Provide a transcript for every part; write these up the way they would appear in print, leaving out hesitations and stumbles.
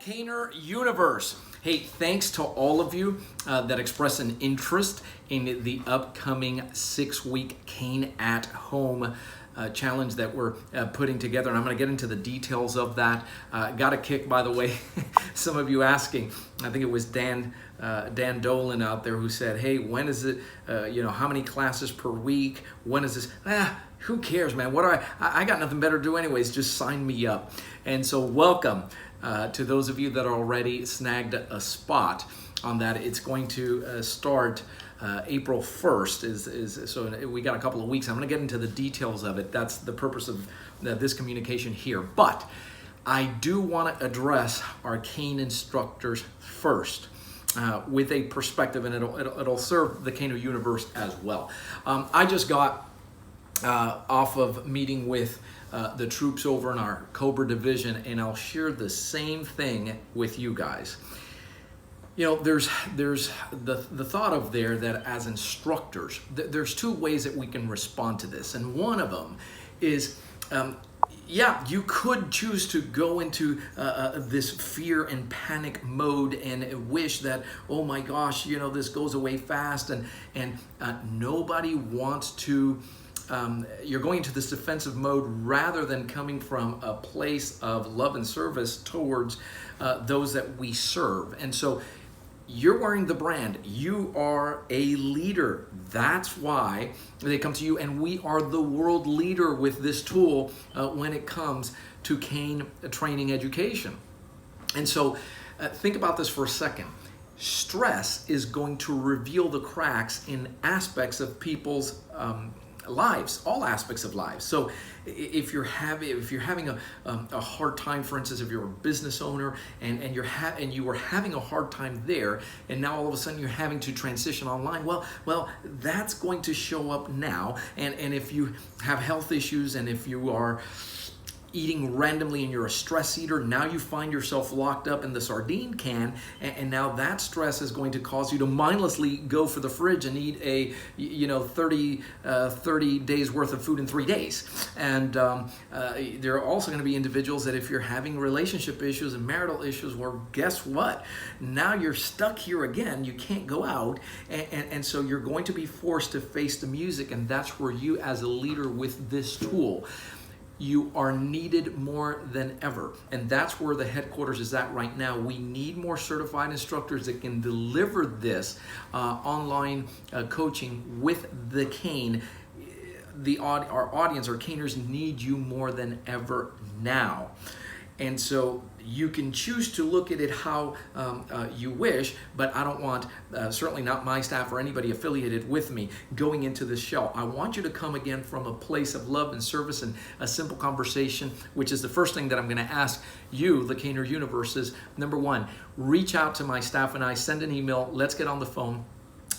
Caner universe. Hey, thanks to all of you that express an interest in the upcoming 6-week Cane at Home challenge that we're putting together, and I'm going to get into the details of that. Got a kick, by the way, some of you asking. I think it was Dan Dolan out there who said, "Hey, when is it? How many classes per week? When is this?" Who cares, man? What do I got nothing better to do anyways. Just sign me up. And so, welcome to those of you that are already snagged a spot on that. It's going to start April 1st. So we got a couple of weeks. I'm going to get into the details of it. That's the purpose of this communication here. But I do want to address our cane instructors first with a perspective, and it'll serve the Caner universe as well. I just got off of meeting with the troops over in our Cobra division, and I'll share the same thing with you guys. You know, there's the thought of there that as instructors, there's two ways that we can respond to this, and one of them is, you could choose to go into this fear and panic mode and wish that, oh my gosh, this goes away fast, and nobody wants to. You're going into this defensive mode rather than coming from a place of love and service towards those that we serve. And so you're wearing the brand. You are a leader. That's why they come to you, and we are the world leader with this tool when it comes to cane training education. And so think about this for a second. Stress is going to reveal the cracks in aspects of people's lives, all aspects of lives. So if you're having a hard time, for instance, if you're a business owner and you were having a hard time there, and now all of a sudden you're having to transition online, well, that's going to show up now. And if you have health issues, and if you are eating randomly and you're a stress eater, now you find yourself locked up in the sardine can, and now that stress is going to cause you to mindlessly go for the fridge and eat a 30 days worth of food in 3 days. And there are also going to be individuals that if you're having relationship issues and marital issues, well, guess what? Now you're stuck here again. You can't go out, and so you're going to be forced to face the music, and that's where you, as a leader with this tool, you are needed more than ever. And that's where the headquarters is at right now. We need more certified instructors that can deliver this online coaching with the cane. Our audience, our caners, need you more than ever now. And so you can choose to look at it how you wish, but I don't want, certainly not my staff or anybody affiliated with me, going into this shell. I want you to come again from a place of love and service and a simple conversation, which is the first thing that I'm going to ask you, the Caner universe, is number one, reach out to my staff and I, send an email, let's get on the phone.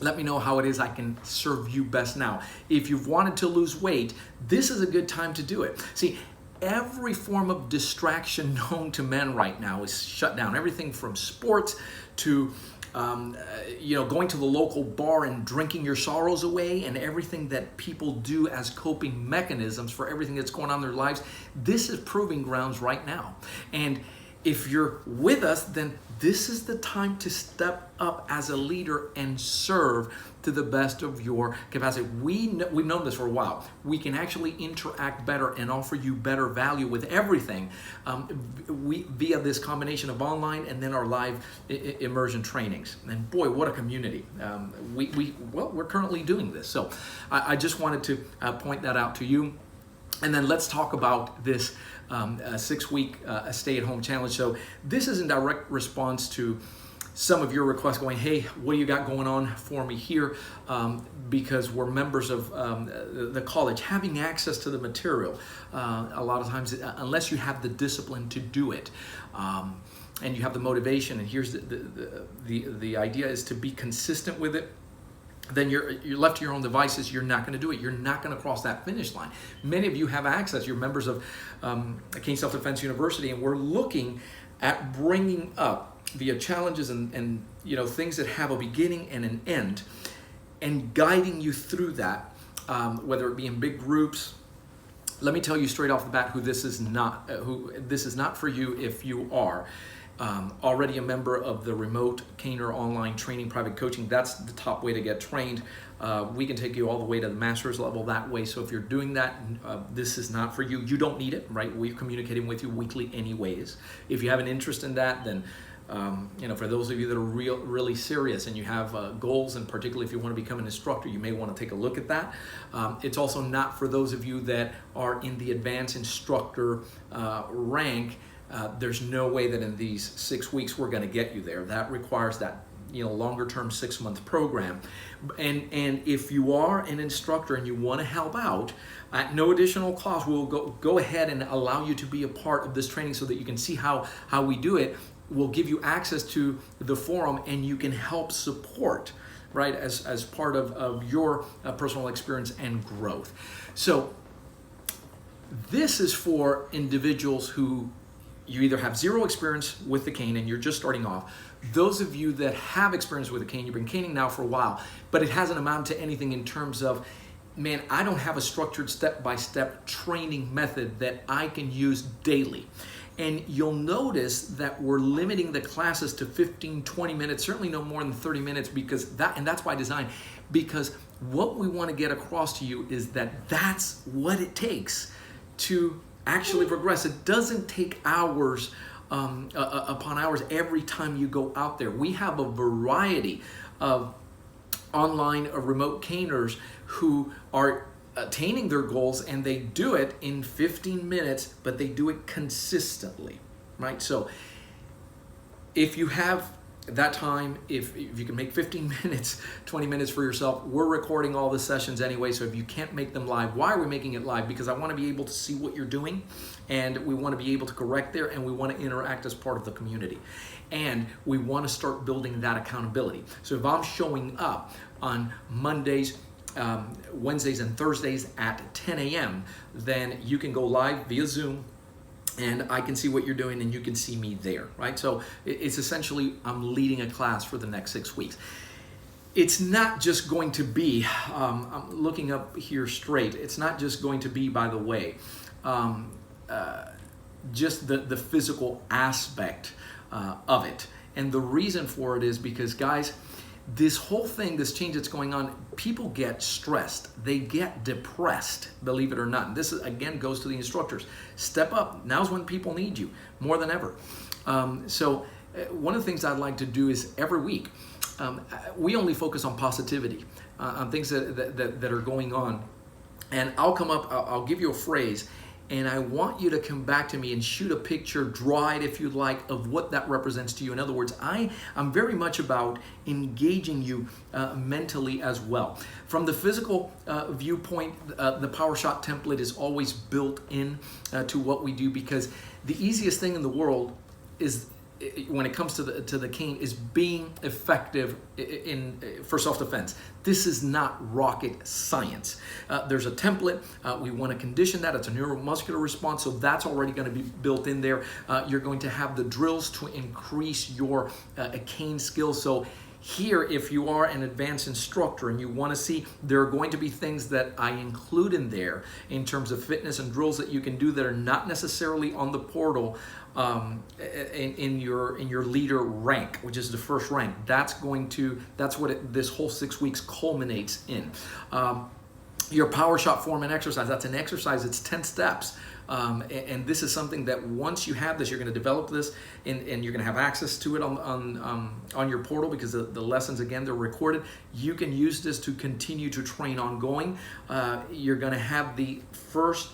Let me know how it is I can serve you best now. If you've wanted to lose weight, this is a good time to do it. See, every form of distraction known to men right now is shut down. Everything from sports to going to the local bar and drinking your sorrows away, and everything that people do as coping mechanisms for everything that's going on in their lives. This is proving grounds right now. And if you're with us, then this is the time to step up as a leader and serve to the best of your capacity. We've known this for a while. We can actually interact better and offer you better value with everything via this combination of online and then our live immersion trainings. And boy, what a community. We're currently doing this. So I just wanted to point that out to you. And then let's talk about this 6-week stay-at-home challenge. So this is in direct response to some of your requests going, hey, what do you got going on for me here? Because we're members of the college, having access to the material, a lot of times, unless you have the discipline to do it, and you have the motivation, and here's the idea is to be consistent with it, then you're left to your own devices. You're not going to do it. You're not going to cross that finish line. Many of you have access. You're members of Cane Self-Defense University, and we're looking at bringing up via challenges and things that have a beginning and an end, and guiding you through that, whether it be in big groups. Let me tell you straight off the bat who this is not for you if you are already a member of the remote Caner online training private coaching, that's the top way to get trained. We can take you all the way to the master's level that way. So if you're doing that, this is not for you. You don't need it, right? We're communicating with you weekly anyways. If you have an interest in that, then for those of you that are really serious and you have goals, and particularly if you want to become an instructor, you may want to take a look at that. It's also not for those of you that are in the advanced instructor rank. There's no way that in these 6 weeks we're going to get you there. That requires that longer term 6-month program. And if you are an instructor and you want to help out at no additional cost, we'll go ahead and allow you to be a part of this training so that you can see how we do it. We'll give you access to the forum and you can help support, right, as part of your personal experience and growth. So this is for individuals who you either have zero experience with the cane and you're just starting off. Those of you that have experience with the cane, you've been caning now for a while, but it hasn't amounted to anything in terms of, man, I don't have a structured step-by-step training method that I can use daily. And you'll notice that we're limiting the classes to 15, 20 minutes, certainly no more than 30 minutes, because that's by design, because what we want to get across to you is that that's what it takes to actually progress. It doesn't take hours upon hours every time you go out there. We have a variety of online remote caners who are attaining their goals, and they do it in 15 minutes, but they do it consistently, right? So if you have that time, if you can make 15 minutes, 20 minutes for yourself, we're recording all the sessions anyway, so if you can't make them live, why are we making it live? Because I want to be able to see what you're doing, and we want to be able to correct there, and we want to interact as part of the community. And we want to start building that accountability. So if I'm showing up on Mondays, Wednesdays and Thursdays at 10 a.m., then you can go live via Zoom and I can see what you're doing and you can see me there, right? So it's essentially, I'm leading a class for the next 6 weeks. It's not just going to be, I'm looking up here straight, it's not just going to be, by the way, just the physical aspect of it. And the reason for it is because, guys, this whole thing, this change that's going on, people get stressed. They get depressed, believe it or not. And this, again, goes to the instructors. Step up. Now's when people need you more than ever. So one of the things I'd like to do is every week, we only focus on positivity, on things that are going on. And I'll come up, I'll give you a phrase, and I want you to come back to me and shoot a picture, draw it if you'd like, of what that represents to you. In other words, I'm very much about engaging you mentally as well. From the physical viewpoint, the Powershot template is always built in to what we do, because the easiest thing in the world is, when it comes to the cane, is being effective for self-defense. This is not rocket science. There's a template. We want to condition that. It's a neuromuscular response, so that's already going to be built in there. You're going to have the drills to increase your cane skills. So here, if you are an advanced instructor and you want to see, there are going to be things that I include in there in terms of fitness and drills that you can do that are not necessarily on the portal in your leader rank, which is the first rank. That's what this whole 6 weeks culminates in. Your Powershot form and exercise, that's an exercise, it's 10 steps. And this is something that once you have this, you're going to develop this, and you're going to have access to it on your portal, because the lessons, again, they're recorded. You can use this to continue to train ongoing. You're going to have the first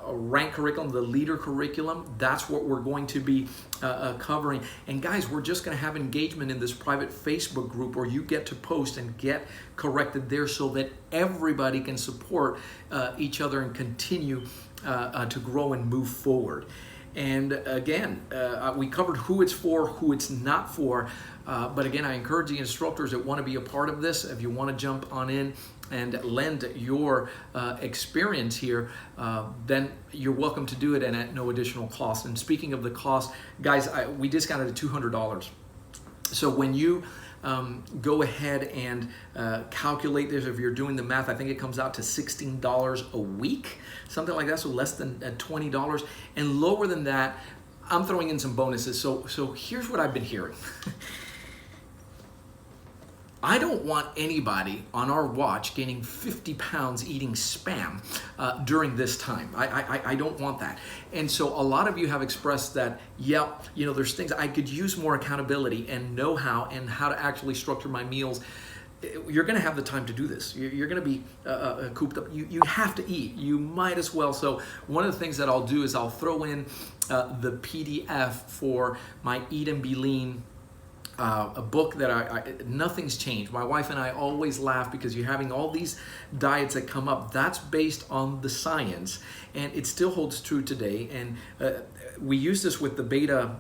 rank curriculum, the leader curriculum. That's what we're going to be covering. And guys, we're just going to have engagement in this private Facebook group where you get to post and get corrected there, so that everybody can support each other and continue to grow and move forward. And again, we covered who it's for, who it's not for. But again, I encourage the instructors that want to be a part of this, if you want to jump on in and lend your experience here, then you're welcome to do it, and at no additional cost. And speaking of the cost, guys, we discounted it $200. So when you go ahead and calculate this, if you're doing the math, I think it comes out to $16 a week, something like that, so less than $20. And lower than that, I'm throwing in some bonuses. So here's what I've been hearing. I don't want anybody on our watch gaining 50 pounds eating Spam during this time. I don't want that. And so a lot of you have expressed that, yeah, you know, there's things I could use more accountability and know-how and how to actually structure my meals. You're going to have the time to do this. You're going to be cooped up. You have to eat. You might as well. So one of the things that I'll do is I'll throw in the PDF for my Eat and Be Lean, a book that nothing's changed. My wife and I always laugh because you're having all these diets that come up. That's based on the science, and it still holds true today. And we used this with the beta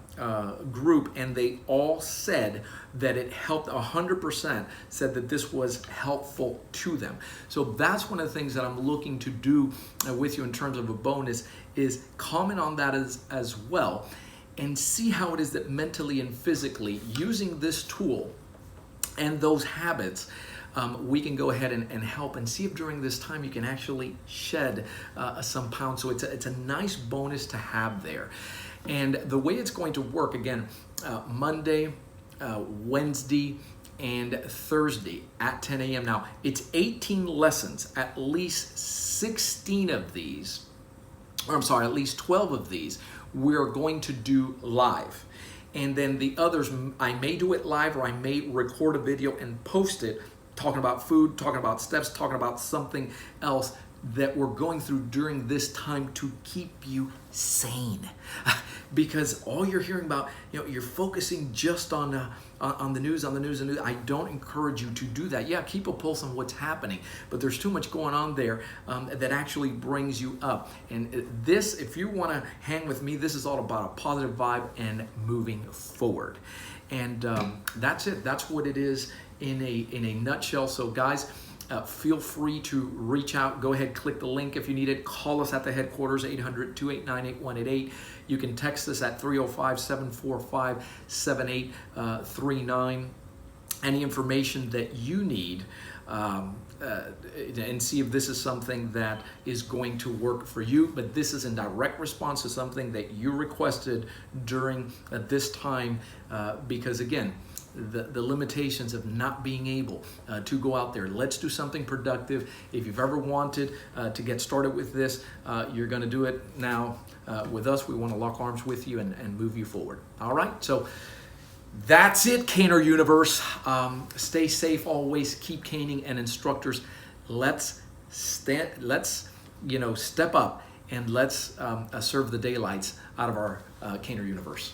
group, and they all said that it helped. 100% said that this was helpful to them. So that's one of the things that I'm looking to do with you in terms of a bonus, is comment on that as well, and see how it is that mentally and physically, using this tool and those habits, we can go ahead and help, and see if during this time you can actually shed some pounds. So it's a nice bonus to have there. And the way it's going to work, again, Monday, Wednesday, and Thursday at 10 a.m. Now, it's 18 lessons, at least 16 of these, or I'm sorry, at least 12 of these, we're going to do live. And then the others, I may do it live, or I may record a video and post it, talking about food, talking about steps, talking about something else that we're going through during this time to keep you sane. Because all you're hearing about, you know, you're focusing just on the news. I don't encourage you to do that. Yeah, keep a pulse on what's happening, but there's too much going on there that actually brings you up. And this, if you want to hang with me, this is all about a positive vibe and moving forward. And that's it. That's what it is in a nutshell. So guys, feel free to reach out. Go ahead, click the link if you need it. Call us at the headquarters, 800-289-8188. You can text us at 305-745-7839. Any information that you need, and see if this is something that is going to work for you. But this is in direct response to something that you requested during this time, because again, the limitations of not being able to go out there. Let's do something productive. If you've ever wanted to get started with this, you're going to do it now with us. We want to lock arms with you and move you forward. All right, so that's it, Caner Universe. Stay safe always. Keep caning, and instructors, let's step up, and let's serve the daylights out of our Caner Universe.